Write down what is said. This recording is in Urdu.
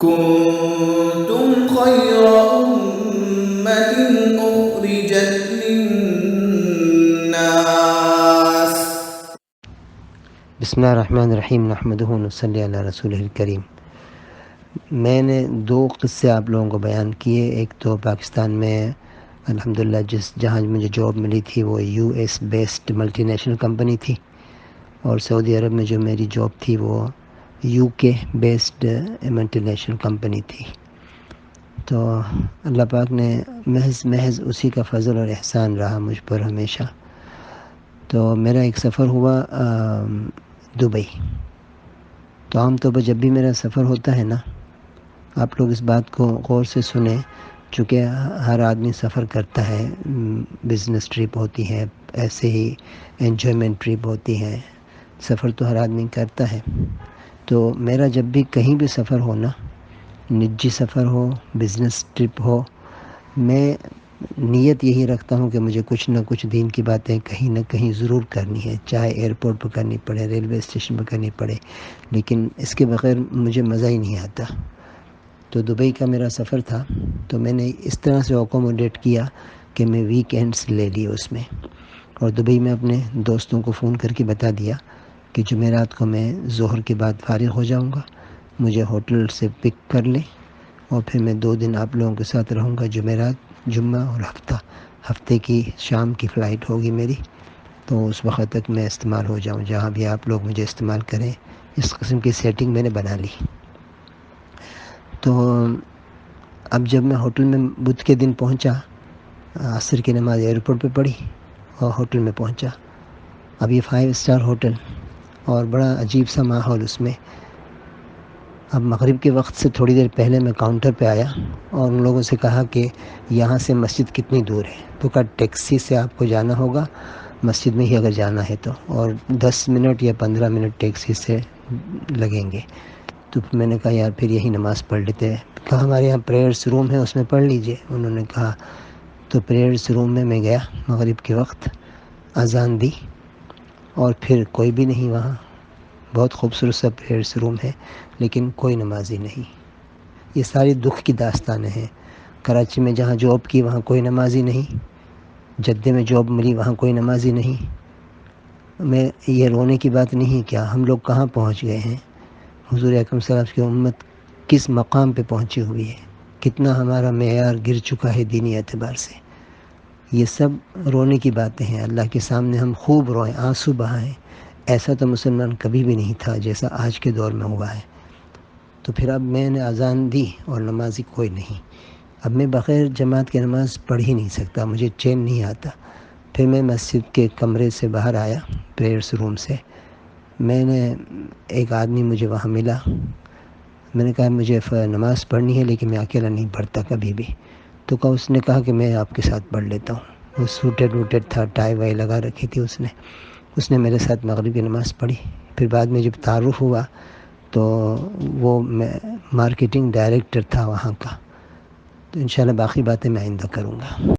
كنتم خير أمة أخرجت للناس. بسم اللہ الرحمن الرحیم نحمدہ ونصلی علی رسولہ الکریم۔ میں نے 2 قصے آپ لوگوں کو بیان کیے۔ ایک تو پاکستان میں الحمدللہ جہاں مجھے جاب ملی تھی وہ U S based multi national company تھی، اور سعودی عرب میں جو میری جاب تھی وہ یو کے بیسڈ ملٹی نیشنل کمپنی تھی۔ تو اللہ پاک نے محض اسی کا فضل اور احسان رہا مجھ پر ہمیشہ۔ تو میرا ایک سفر ہوا دبئی۔ تو عام طور پر جب بھی میرا سفر ہوتا ہے نا، آپ لوگ اس بات کو غور سے سنیں، چونکہ ہر آدمی سفر کرتا ہے، بزنس ٹرپ ہوتی ہے، ایسے ہی انجوائمنٹ ٹرپ ہوتی ہے، سفر تو ہر آدمی کرتا ہے۔ تو میرا جب بھی کہیں بھی سفر ہو نا، نجی سفر ہو، بزنس ٹرپ ہو، میں نیت یہی رکھتا ہوں کہ مجھے کچھ نہ کچھ دین کی باتیں کہیں نہ کہیں ضرور کرنی ہے، چاہے ایئرپورٹ پہ کرنی پڑے، ریلوے اسٹیشن پہ کرنی پڑے، لیکن اس کے بغیر مجھے مزہ ہی نہیں آتا۔ تو دبئی کا میرا سفر تھا، تو میں نے اس طرح سے اکوموڈیٹ کیا کہ میں ویکینڈس لے لیے اس میں، اور دبئی میں اپنے دوستوں کو فون کر کے بتا دیا کہ جمعرات کو میں ظہر کے بعد فارغ ہو جاؤں گا، مجھے ہوٹل سے پک کر لیں، اور پھر میں 2 دن آپ لوگوں کے ساتھ رہوں گا، جمعرات، جمعہ اور ہفتے کی شام کی فلائٹ ہوگی میری، تو اس وقت تک میں استعمال ہو جاؤں، جہاں بھی آپ لوگ مجھے استعمال کریں۔ اس قسم کی سیٹنگ میں نے بنا لی۔ تو اب جب میں ہوٹل میں بدھ کے دن پہنچا، عصر کی نماز ایئرپورٹ پہ پڑھی اور ہوٹل میں پہنچا۔ اب یہ 5 اسٹار ہوٹل اور بڑا عجیب سا ماحول اس میں۔ اب مغرب کے وقت سے تھوڑی دیر پہلے میں کاؤنٹر پہ آیا اور ان لوگوں سے کہا کہ یہاں سے مسجد کتنی دور ہے؟ تو کہا ٹیکسی سے آپ کو جانا ہوگا، مسجد میں ہی اگر جانا ہے تو، اور 10 منٹ یا 15 منٹ ٹیکسی سے لگیں گے۔ تو میں نے کہا یار پھر یہی نماز پڑھ لیتے ہیں۔ کہا ہمارے یہاں پریئرس روم ہے، اس میں پڑھ لیجئے۔ انہوں نے کہا، تو پریئرس روم میں گیا، مغرب کے وقت اذان دی، اور پھر کوئی بھی نہیں وہاں۔ بہت خوبصورت سا پریئرس روم ہے، لیکن کوئی نمازی نہیں۔ یہ ساری دکھ کی داستانیں ہیں۔ کراچی میں جہاں جاب کی وہاں کوئی نمازی نہیں، جدہ میں جاب ملی وہاں کوئی نمازی نہیں۔ میں یہ رونے کی بات نہیں، کیا ہم لوگ کہاں پہنچ گئے ہیں؟ حضور اکرم صلی اللہ علیہ وسلم کی امت کس مقام پہ پہنچی ہوئی ہے، کتنا ہمارا معیار گر چکا ہے دینی اعتبار سے۔ یہ سب رونے کی باتیں ہیں، اللہ کے سامنے ہم خوب روئیں، آنسو بہائیں۔ ایسا تو مسلمان کبھی بھی نہیں تھا جیسا آج کے دور میں ہوا ہے۔ تو پھر اب میں نے اذان دی اور نمازی کوئی نہیں۔ اب میں بغیر جماعت کی نماز پڑھ ہی نہیں سکتا، مجھے چین نہیں آتا۔ پھر میں مسجد کے کمرے سے باہر آیا، پریئرس روم سے۔ میں نے ایک آدمی مجھے وہاں ملا، میں نے کہا مجھے نماز پڑھنی ہے لیکن میں اکیلا نہیں پڑھتا کبھی بھی۔ تو اس نے کہا کہ میں آپ کے ساتھ پڑھ لیتا ہوں۔ وہ سوٹڈ ووٹڈ تھا، ٹائی وائی لگا رکھی تھی اس نے میرے ساتھ مغرب کی نماز پڑھی۔ پھر بعد میں جب تعارف ہوا تو وہ مارکیٹنگ ڈائریکٹر تھا وہاں کا۔ تو انشاءاللہ باقی باتیں میں آئندہ کروں گا۔